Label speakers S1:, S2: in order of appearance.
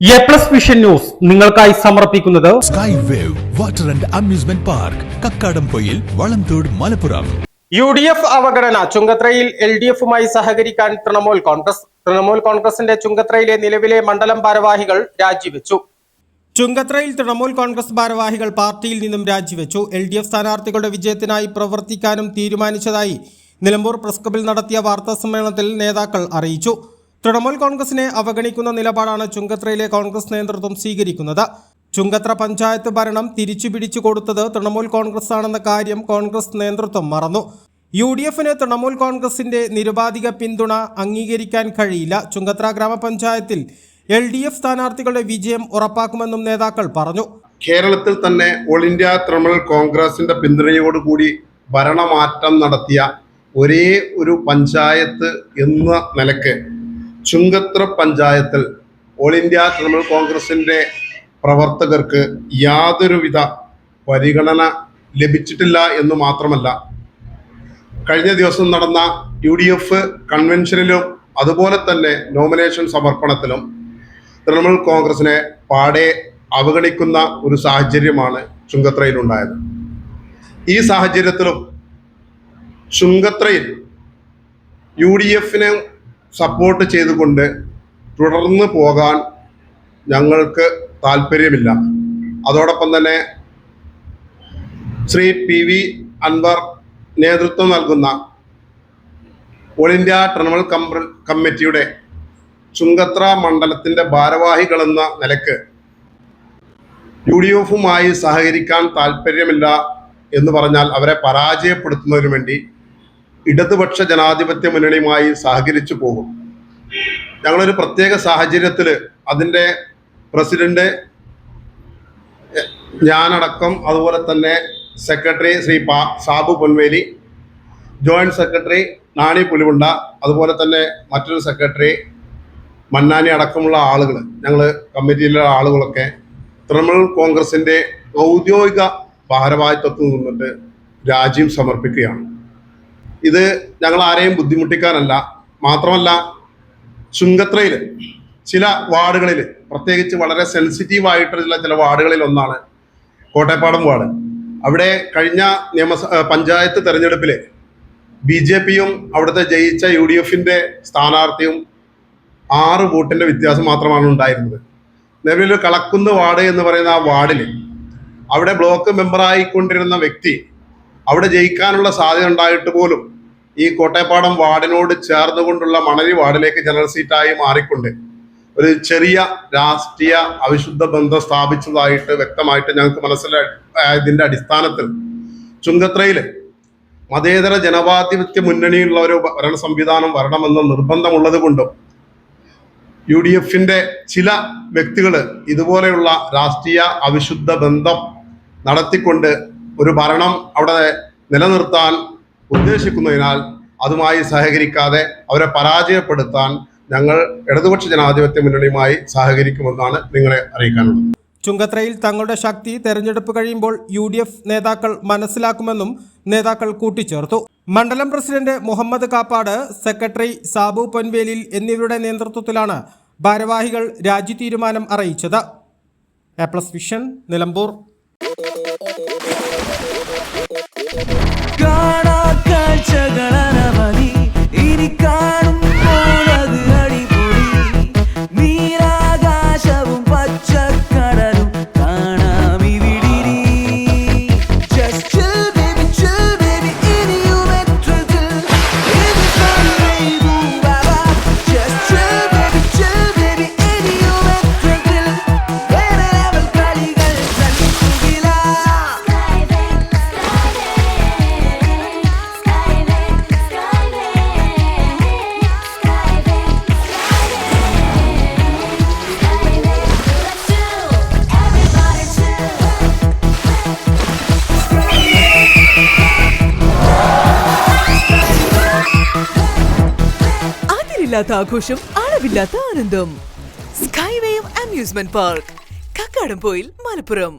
S1: A+ vision news നിങ്ങൾക്കായി സമർപ്പിക്കുന്നത്
S2: sky wave water and amusement park Kakkadampoyil Valamthode Malappuram.
S1: UDF അവഗണന ചുങ്കത്രയിൽ LDFുമായി സഹകരിക്കാൻ തൃണമൂൽ കോൺഗ്രസിന്റെ ചുങ്കത്രയിലെ നിലവിലെ മണ്ഡലം ഭാരവാഹികൾ രാജിവെച്ചു. ചുങ്കത്രയിൽ തൃണമൂൽ കോൺഗ്രസ് ഭാരവാഹികൾ പാർട്ടിയിൽ നിന്നും രാജിവെച്ചു. LDF സ്ഥാനാർത്ഥികളുടെ വിജയത്തിനായി പ്രവർത്തിക്കാനും തീരുമാനിച്ചതായി നിലമ്പൂർ പ്രസ് ക്ലബ്ബിൽ നടത്തിയ വാർത്താ സമ്മേളനത്തിൽ നേതാക്കൾ അറിയിച്ചു. തൃണമൂൽ കോൺഗ്രസിനെ അവഗണിക്കുന്ന നിലപാടാണ് ചുങ്കത്രയിലെ കോൺഗ്രസ് നേതൃത്വം സ്വീകരിക്കുന്നത്. ചുങ്കത്ര പഞ്ചായത്ത് ഭരണം തിരിച്ചുപിടിച്ചു കൊടുത്തത് തൃണമൂൽ കോൺഗ്രസ് ആണെന്ന കാര്യം കോൺഗ്രസ് നേതൃത്വം മറന്നു. UDFന് തൃണമൂൽ കോൺഗ്രസിന്റെ നിരുപാധിക പിന്തുണ അംഗീകരിക്കാൻ കഴിയില്ല. ചുങ്കത്ര ഗ്രാമപഞ്ചായത്തിൽ LDF സ്ഥാനാർത്ഥികളുടെ വിജയം ഉറപ്പാക്കുമെന്നും നേതാക്കൾ പറഞ്ഞു.
S3: കേരളത്തിൽ തന്നെ ഓൾ ഇന്ത്യ തൃണമൂൽ കോൺഗ്രസിന്റെ പിന്തുണയോടുകൂടി ഭരണമാറ്റം നടത്തിയ ഒരേ ഒരു പഞ്ചായത്ത് എന്ന നിലക്ക് ചുങ്കത്ര പഞ്ചായത്തിൽ ഓൾ ഇന്ത്യ തൃണമൂൽ കോൺഗ്രസിന്റെ പ്രവർത്തകർക്ക് യാതൊരുവിധ പരിഗണന ലഭിച്ചിട്ടില്ല എന്ന് മാത്രമല്ല, കഴിഞ്ഞ ദിവസം നടന്ന UDF കൺവെൻഷനിലും അതുപോലെ തന്നെ നോമിനേഷൻ സമർപ്പണത്തിലും തൃണമൂൽ കോൺഗ്രസിനെ പാടെ അവഗണിക്കുന്ന ഒരു സാഹചര്യമാണ് ചുങ്കത്രയിലുണ്ടായത്. ഈ സാഹചര്യത്തിലും ചുങ്കത്രയിൽ UDFനെ സപ്പോർട്ട് ചെയ്തുകൊണ്ട് തുടർന്ന് പോകാൻ ഞങ്ങൾക്ക് താല്പര്യമില്ല. അതോടൊപ്പം തന്നെ ശ്രീ PV അൻവർ നേതൃത്വം നൽകുന്ന ഓൾ ഇന്ത്യ തൃണമൂൽ കമ്മിറ്റിയുടെ ചുങ്കത്ര മണ്ഡലത്തിൻ്റെ ഭാരവാഹികളെന്ന നിലക്ക് UDFുമായി സഹകരിക്കാൻ താല്പര്യമില്ല എന്ന് പറഞ്ഞാൽ അവരെ പരാജയപ്പെടുത്തുന്നതിന് വേണ്ടി ഇടതുപക്ഷ ജനാധിപത്യ മുന്നണിയുമായി സഹകരിച്ചു പോകും. ഞങ്ങളൊരു പ്രത്യേക സാഹചര്യത്തിൽ അതിൻ്റെ പ്രസിഡന്റ് ഞാനടക്കം, അതുപോലെ തന്നെ secretary Shri Sabu Ponveli, joint secretary Nani Pulimunda, അതുപോലെ തന്നെ മറ്റൊരു സെക്രട്ടറി മന്നാനി അടക്കമുള്ള ആളുകൾ, ഞങ്ങൾ കമ്മിറ്റിയിലുള്ള ആളുകളൊക്കെ തൃണമൂൽ കോൺഗ്രസിൻ്റെ ഔദ്യോഗിക ഭാരവാഹിത്വത്തിൽ നിന്നിട്ട് രാജ്യം സമർപ്പിക്കുകയാണ്. ഇത് ഞങ്ങൾ ആരെയും ബുദ്ധിമുട്ടിക്കാനല്ല, മാത്രമല്ല ചുങ്കത്രയിൽ ചില വാർഡുകളിൽ, പ്രത്യേകിച്ച് വളരെ സെൻസിറ്റീവായിട്ടുള്ള ചില വാർഡുകളിൽ ഒന്നാണ് കോട്ടയപ്പാടം വാർഡ്. അവിടെ കഴിഞ്ഞ പഞ്ചായത്ത് തെരഞ്ഞെടുപ്പിൽ BJPയും അവിടുത്തെ ജയിച്ച UDFിൻ്റെ സ്ഥാനാർത്ഥിയും 6 വോട്ടിൻ്റെ വ്യത്യാസം മാത്രമാണ് ഉണ്ടായിരുന്നത്. നിലവിൽ കളക്കുന്ന് വാർഡ് എന്ന് പറയുന്ന ആ വാർഡിൽ അവിടെ ബ്ലോക്ക് മെമ്പറായിക്കൊണ്ടിരുന്ന വ്യക്തി അവിടെ ജയിക്കാനുള്ള സാധ്യത ഉണ്ടായിട്ട് പോലും ഈ കോട്ടയപ്പാടം വാർഡിനോട് ചേർന്നുകൊണ്ടുള്ള മണലി വാർഡിലേക്ക് ജനറൽ സീറ്റായി മാറിക്കൊണ്ട് ഒരു ചെറിയ രാഷ്ട്രീയ അവിശുദ്ധ ബന്ധം സ്ഥാപിച്ചതായിട്ട് വ്യക്തമായിട്ട് ഞങ്ങൾക്ക് മനസ്സിലായതിൻ്റെ അടിസ്ഥാനത്തിൽ ചുങ്കത്രയിൽ മതേതര ജനാധിപത്യ മുന്നണിയുള്ള ഒരു ഭരണ സംവിധാനം വരണമെന്ന നിർബന്ധമുള്ളത് കൊണ്ടും UDFിൻ്റെ ചില വ്യക്തികൾ ഇതുപോലെയുള്ള രാഷ്ട്രീയ അവിശുദ്ധ ബന്ധം നടത്തിക്കൊണ്ട് ഒരു ഭരണം അവിടെ നിലനിർത്താൻ ഉദ്ദേശിക്കുന്നതിനാൽ അതുമായി സഹകരിക്കാതെ അവരെ പരാജയപ്പെടുത്താൻ ഞങ്ങൾ ഇടതുപക്ഷ ജനാധിപത്യ മുന്നണിയുമായി സഹകരിക്കുമെന്നാണ് നിങ്ങളെ അറിയിക്കാനുള്ളത്.
S1: ചുങ്കത്രയിൽ തങ്ങളുടെ ശക്തി തെരഞ്ഞെടുപ്പ് കഴിയുമ്പോൾ UDF നേതാക്കൾ മനസ്സിലാക്കുമെന്നും നേതാക്കൾ കൂട്ടിച്ചേർത്തു. മണ്ഡലം പ്രസിഡന്റ് മുഹമ്മദ് കാപ്പാട്, സെക്രട്ടറി സാബു പൊൻവേലിൽ എന്നിവരുടെ നേതൃത്വത്തിലാണ് ഭാരവാഹികൾ രാജി തീരുമാനം അറിയിച്ചത്. A+ vision Nilambur.
S4: അതിരില്ലാത്ത ആഘോഷം, അളവില്ലാത്ത ആനന്ദം. Sky wave amusement park Kakkadampoyil Malappuram.